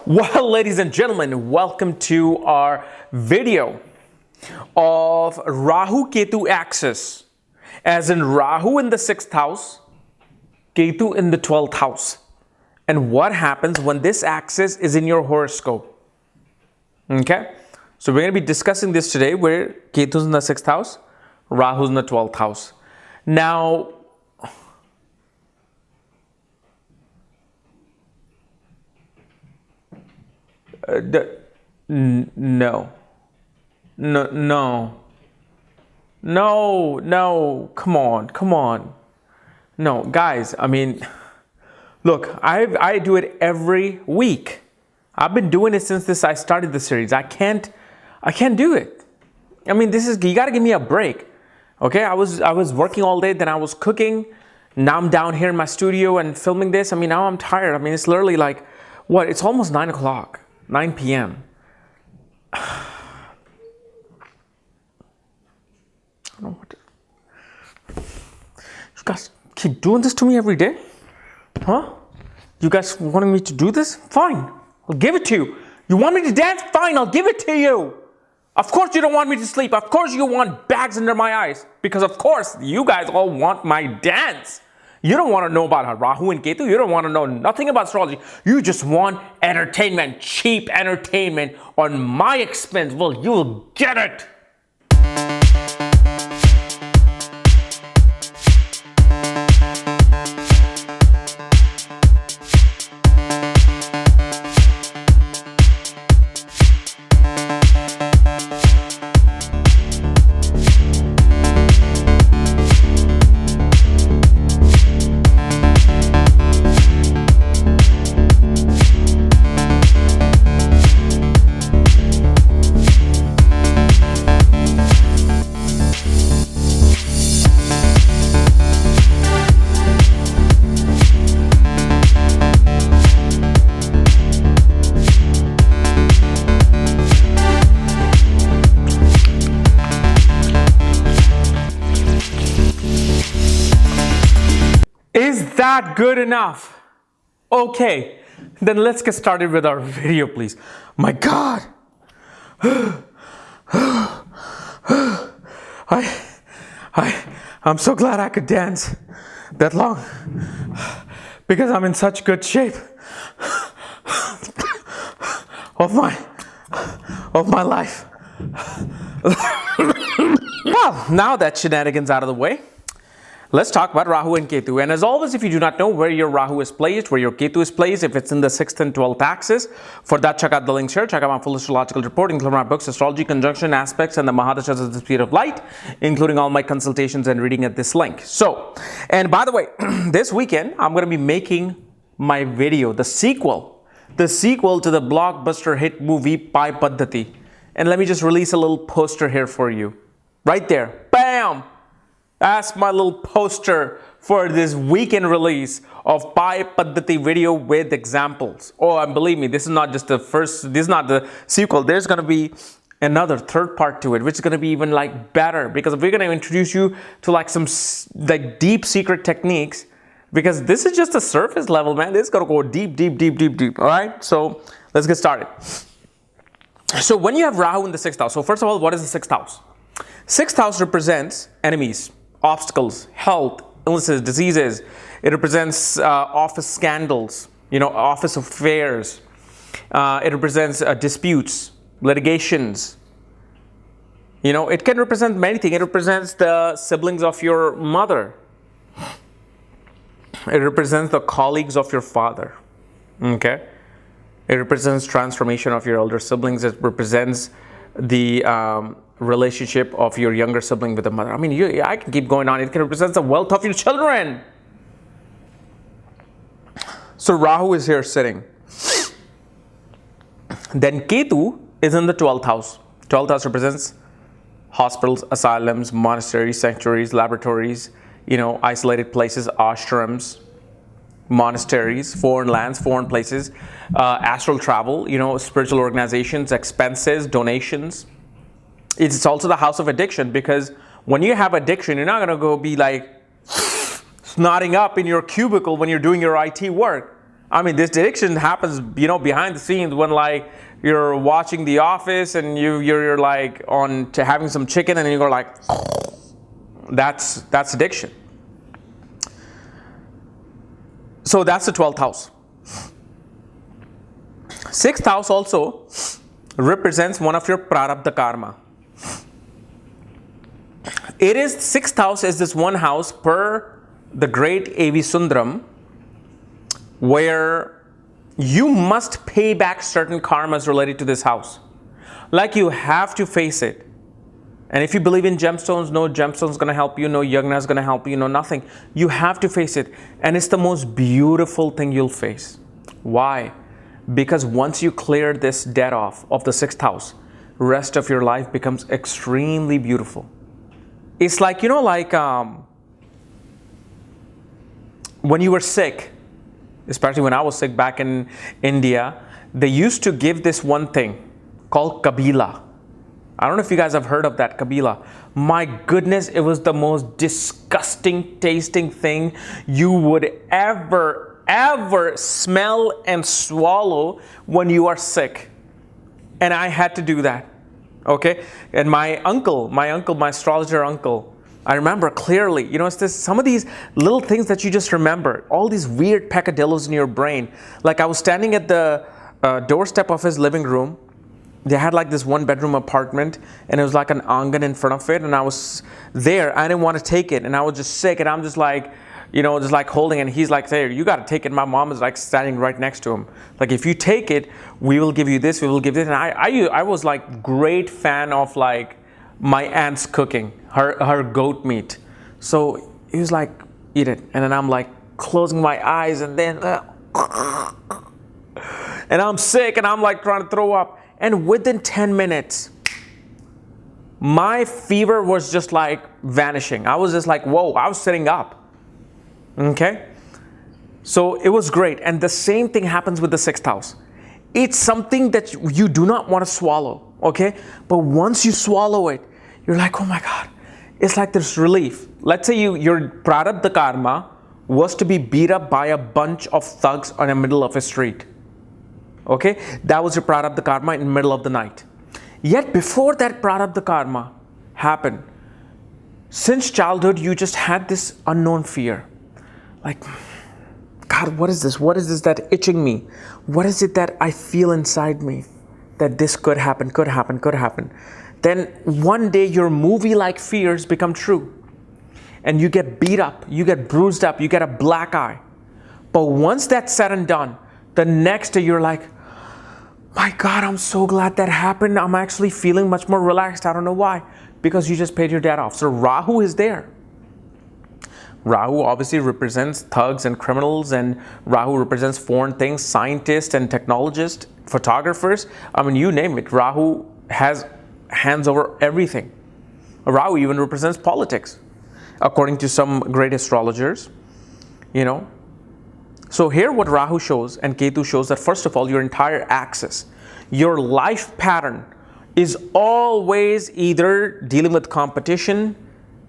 Well, ladies and gentlemen, welcome to our video of Rahu Ketu axis, as in Rahu in the 6th house, Ketu in the 12th house, and what happens when this axis is in your horoscope. Okay, so we're going to be discussing this today, where Ketu's in the 6th house, Rahu's in the 12th house. Now, no, come on. No, guys, I mean, look, I do it every week. I've been doing it since I started the series. I can't do it. I mean, you got to give me a break. Okay, I was working all day, then I was cooking. Now I'm down here in my studio and filming this. I mean, now I'm tired. I mean, it's literally like, what? It's almost 9 o'clock. 9 p.m. I don't know what you guys keep doing this to me every day? Huh? You guys wanting me to do this? Fine. I'll give it to you. You want me to dance? Fine, I'll give it to you. Of course you don't want me to sleep. Of course you want bags under my eyes. Because of course you guys all want my dance. You don't want to know about Rahu and Ketu. You don't want to know nothing about astrology. You just want entertainment, cheap entertainment on my expense. Well, you will get it. Is that good enough? Okay, then let's get started with our video, please. My God. I'm so glad I could dance that long because I'm in such good shape of my life. Well, now that shenanigans out of the way, let's talk about Rahu and Ketu. And as always, if you do not know where your Rahu is placed, where your Ketu is placed, if it's in the 6th and 12th axis, for that, check out the links here. Check out my full astrological report, including my books, Astrology, Conjunction, Aspects, and the Mahadashas of the Speed of Light, including all my consultations and reading at this link. So, and by the way, this weekend, I'm going to be making my video, the sequel to the blockbuster hit movie, Pai Paddhati. And let me just release a little poster here for you. Right there. Bam! That's my little poster for this weekend release of Pai Paddhati video with examples. Oh, and believe me, this is not just the first, this is not the sequel. There's going to be another third part to it, which is going to be even like better, because we're going to introduce you to like some like deep secret techniques, because this is just a surface level, man. This is going to go deep. All right. So let's get started. So when you have Rahu in the 6th house, so first of all, what is the 6th house? 6th house represents enemies, obstacles, health, illnesses, diseases. It represents office scandals, office affairs. It represents disputes, litigations. It can represent many things. It represents the siblings of your mother. It represents the colleagues of your father. Okay? It represents transformation of your elder siblings. It represents the relationship of your younger sibling with the mother. I mean, I can keep going on. It can represent the wealth of your children. So Rahu is here sitting. Then Ketu is in the 12th house. 12th house represents hospitals, asylums, monasteries, sanctuaries, laboratories, isolated places, ashrams, monasteries, foreign lands, foreign places, astral travel, spiritual organizations, expenses, donations. It's also the house of addiction, because when you have addiction, you're not going to go be like snotting up in your cubicle when you're doing your IT work. I mean, this addiction happens, behind the scenes when like you're watching The Office and you're like on to having some chicken and you go like, that's addiction. So that's the 12th house. 6th house also represents one of your prarabdha karma. 6th house is this one house per the great A.V. Sundaram, where you must pay back certain karmas related to this house. Like you have to face it. And if you believe in gemstones, no gemstone's going to help you, no yagna's going to help you, no nothing. You have to face it. And it's the most beautiful thing you'll face. Why? Because once you clear this debt off of the 6th house, rest of your life becomes extremely beautiful. It's like, when you were sick, especially when I was sick back in India, they used to give this one thing called Kabila. I don't know if you guys have heard of that, Kabila. My goodness, it was the most disgusting tasting thing you would ever smell and swallow when you are sick. And I had to do that. Okay? And my astrologer uncle, I remember clearly, it's some of these little things that you just remember, all these weird peccadillos in your brain. Like I was standing at the doorstep of his living room. They had like this 1-bedroom apartment and it was like an angan in front of it. And I was there. I didn't want to take it. And I was just sick. And I'm just like, just like holding it. And he's like, hey, you got to take it. My mom is like standing right next to him. Like, if you take it, we will give you this. We will give this. And I was like great fan of like my aunt's cooking, her goat meat. So he was like, eat it. And then I'm like closing my eyes and then, and I'm sick and I'm like trying to throw up. And within 10 minutes, my fever was just like vanishing. I was just like, whoa, I was sitting up. Okay? So it was great. And the same thing happens with the 6th house. It's something that you do not want to swallow. Okay? But once you swallow it, you're like, oh my God. It's like this relief. Let's say your prarabdha karma was to be beat up by a bunch of thugs on the middle of a street. Okay, that was your prarabdha karma in the middle of the night. Yet before that prarabdha karma happened, since childhood, you just had this unknown fear. Like, God, what is this? What is this that itching me? What is it that I feel inside me that this could happen, could happen, could happen? Then one day your movie-like fears become true. And you get beat up, you get bruised up, you get a black eye. But once that's said and done, the next day you're like, my God, I'm so glad that happened. I'm actually feeling much more relaxed. I don't know why. Because you just paid your debt off. So Rahu is there. Rahu obviously represents thugs and criminals, and Rahu represents foreign things, scientists and technologists, photographers. I mean, you name it. Rahu has hands over everything. Rahu even represents politics, according to some great astrologers, So here what Rahu shows and Ketu shows that first of all, your entire axis, your life pattern is always either dealing with competition,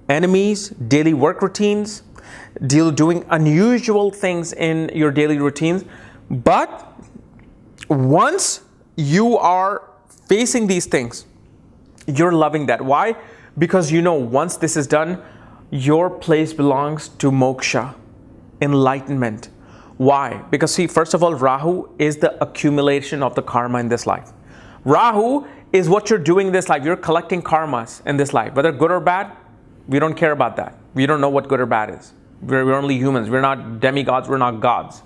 enemies, daily work routines, doing unusual things in your daily routines. But once you are facing these things, you're loving that. Why? Because once this is done, your place belongs to moksha, enlightenment. Why? Because see, first of all, Rahu is the accumulation of the karma in this life. Rahu is what you're doing in this life. You're collecting karmas in this life. Whether good or bad, we don't care about that. We don't know what good or bad is. We're only humans. We're not demigods. We're not gods.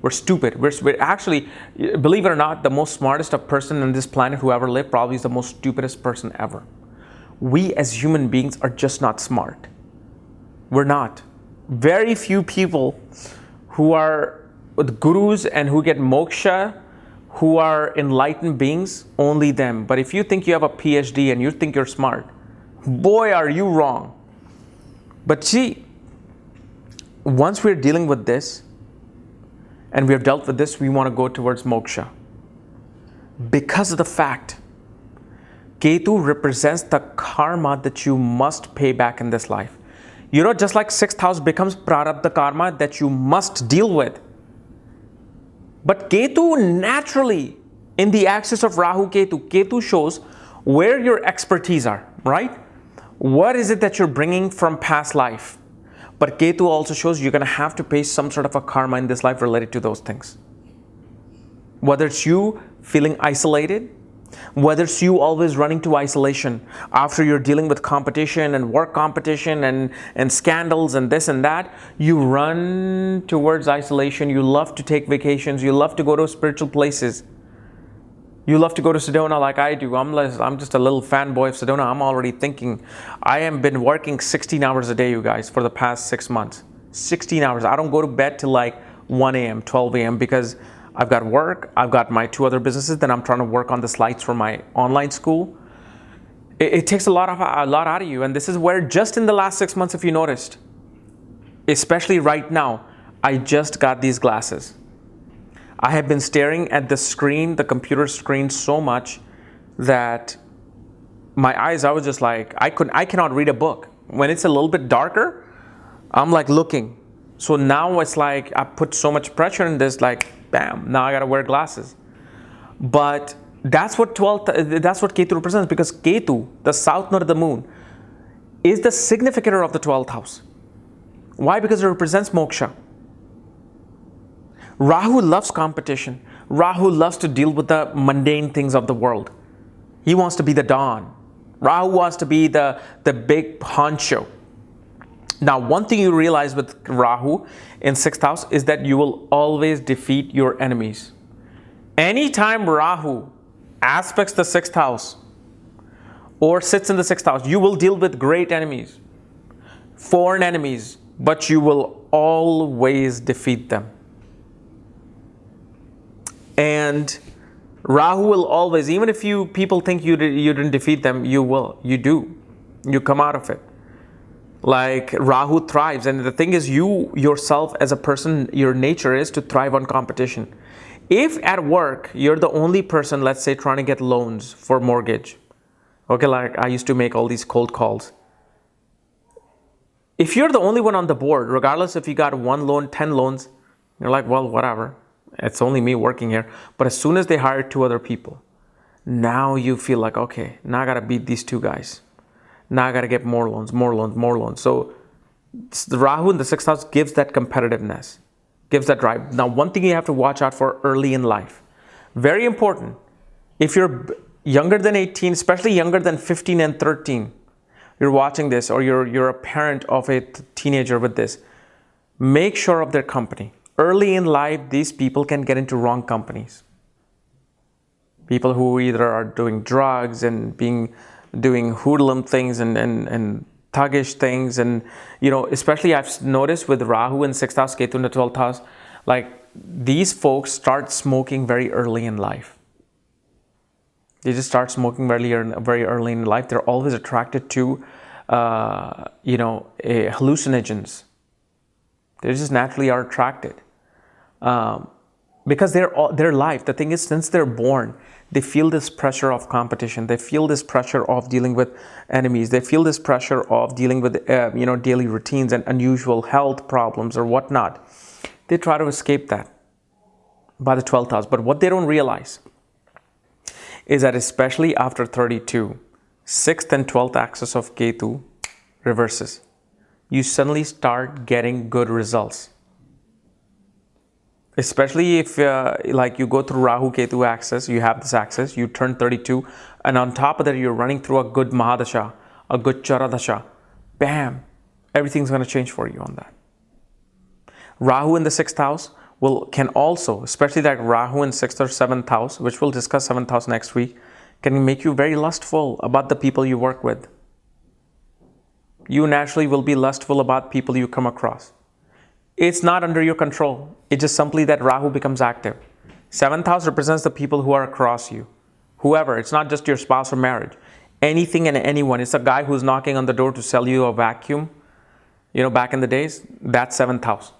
We're stupid. We're actually, believe it or not, the most smartest person on this planet who ever lived probably is the most stupidest person ever. We as human beings are just not smart. We're not. Very few people who are gurus and who get moksha, who are enlightened beings, only them. But if you think you have a PhD and you think you're smart, boy, are you wrong. But see, once we're dealing with this, and we have dealt with this, we want to go towards moksha. Because of the fact, Ketu represents the karma that you must pay back in this life. Just like 6th house becomes prarabdha karma that you must deal with. But Ketu naturally, in the axis of Rahu Ketu, Ketu shows where your expertise are, right? What is it that you're bringing from past life? But Ketu also shows you're going to have to pay some sort of a karma in this life related to those things. Whether it's you feeling isolated, whether it's you always running to isolation after you're dealing with competition and work competition and scandals and this and that, you run towards isolation. You love to take vacations. You love to go to spiritual places. You love to go to Sedona like I do. I'm just a little fanboy of Sedona. I'm already thinking, I have been working 16 hours a day, you guys, for the past 6 months. 16 hours. I don't go to bed till like 1 a.m., 12 a.m. because I've got work, I've got my 2 other businesses, then I'm trying to work on the slides for my online school. It takes a lot out of you. And this is where just in the last 6 months, if you noticed, especially right now, I just got these glasses. I have been staring at the screen, the computer screen so much that my eyes, I was just like, I cannot read a book. When it's a little bit darker, I'm like looking. So now it's like, I put so much pressure in this, like, bam, now I gotta wear glasses. But that's what Ketu represents, because Ketu, the south node of the moon, is the significator of the 12th house. Why? Because it represents moksha. Rahu loves competition. Rahu loves to deal with the mundane things of the world. He wants to be the Don. Rahu wants to be the big honcho. Now, one thing you realize with Rahu in 6th house is that you will always defeat your enemies. Anytime Rahu aspects the 6th house or sits in the 6th house, you will deal with great enemies, foreign enemies, but you will always defeat them. And Rahu will always, even if people think you didn't defeat them, you will. You do. You come out of it. Like Rahu thrives. And the thing is, you yourself as a person, your nature is to thrive on competition. If at work, you're the only person, let's say, trying to get loans for mortgage. Okay, like I used to make all these cold calls. If you're the only one on the board, regardless if you got 1 loan, 10 loans, you're like, well, whatever. It's only me working here. But as soon as they hire 2 other people, now you feel like, okay, now I got to beat these 2 guys. Now I got to get more loans. So the Rahu in the 6th house gives that competitiveness, gives that drive. Now, one thing you have to watch out for early in life, very important. If you're younger than 18, especially younger than 15 and 13, you're watching this, or you're a parent of a teenager with this, make sure of their company. Early in life, these people can get into wrong companies. People who either are doing drugs and doing hoodlum things and thuggish things, and especially I've noticed with Rahu in 6th house, Ketu in the 12th house, like these folks start smoking very early in life. They just start smoking very early in life. They're always attracted to hallucinogens. They just naturally are attracted because their life. The thing is, since they're born, they feel this pressure of competition. They feel this pressure of dealing with enemies. They feel this pressure of dealing with daily routines and unusual health problems or whatnot. They try to escape that by the 12th house. But what they don't realize is that especially after 32, 6th and 12th axis of Ketu reverses. You suddenly start getting good results. Especially if you go through Rahu Ketu axis, you have this axis, you turn 32, and on top of that, you're running through a good Mahadasha, a good Charadasha. Bam! Everything's going to change for you on that. Rahu in the 6th house can also, especially that Rahu in 6th or 7th house, which we'll discuss 7th house next week, can make you very lustful about the people you work with. You naturally will be lustful about people you come across. It's not under your control. It's just simply that Rahu becomes active. 7th house represents the people who are across you. Whoever, it's not just your spouse or marriage. Anything and anyone. It's a guy who's knocking on the door to sell you a vacuum. Back in the days, that's 7th house.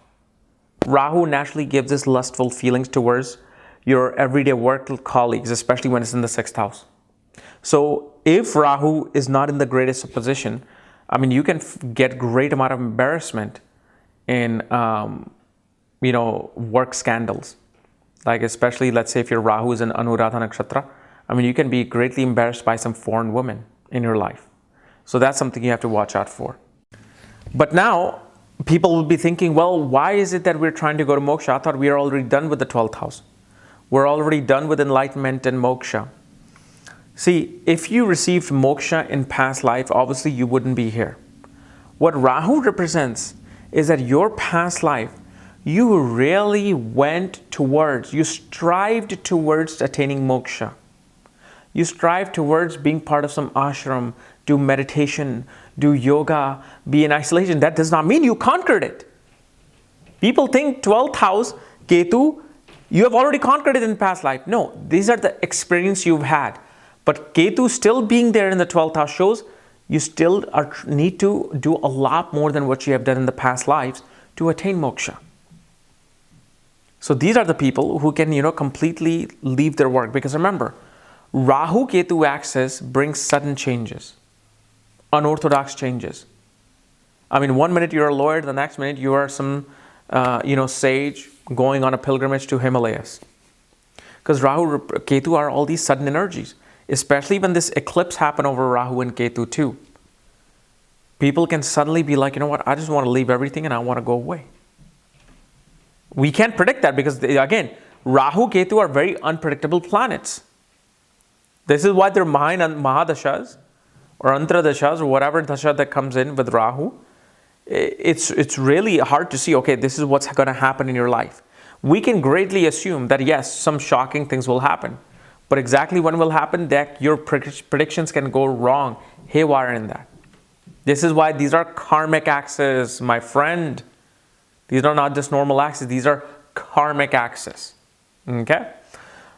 Rahu naturally gives us lustful feelings towards your everyday work colleagues, especially when it's in the 6th house. So if Rahu is not in the greatest of position, you can get great amount of embarrassment in, work scandals. Like especially, let's say if your Rahu is in Anuradha Nakshatra, I mean, you can be greatly embarrassed by some foreign woman in your life. So that's something you have to watch out for. But now, people will be thinking, well, why is it that we're trying to go to moksha? I thought we are already done with the 12th house. We're already done with enlightenment and moksha. See, if you received moksha in past life, obviously you wouldn't be here. What Rahu represents is that your past life, you really went towards, you strived towards attaining moksha. You strive towards being part of some ashram, do meditation, do yoga, be in isolation. That does not mean you conquered it. People think 12th house, Ketu, you have already conquered it in past life. No, these are the experience you've had. But Ketu still being there in the 12th house shows you still need to do a lot more than what you have done in the past lives to attain moksha. So these are the people who can, completely leave their work. Because remember, Rahu Ketu axis brings sudden changes, unorthodox changes. I mean, one minute you're a lawyer, the next minute you are some, sage going on a pilgrimage to Himalayas. Because Rahu, Ketu are all these sudden energies, especially when this eclipse happened over Rahu and Ketu too. People can suddenly be like, you know what, I just want to leave everything and I want to go away. We can't predict that because, again, Rahu, Ketu are very unpredictable planets. This is why they're Mahadashas or Antradashas or whatever dasha that comes in with Rahu. It's really hard to see, okay, this is what's going to happen in your life. We can greatly assume that, yes, some shocking things will happen. But exactly when will happen, that your predictions can go wrong, haywire in that. This is why these are karmic axes, my friend. These are not just normal axes. These are karmic axes. Okay?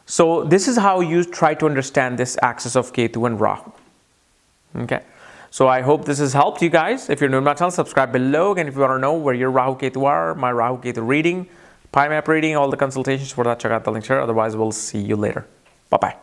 So this is how you try to understand this axis of Ketu and Rahu. Okay? So I hope this has helped you guys. If you're new to my channel, subscribe below. And if you want to know where your Rahu Ketu are, my Rahu Ketu reading, Pi map reading, all the consultations for that, check out the link here. Otherwise, we'll see you later. Bye-bye.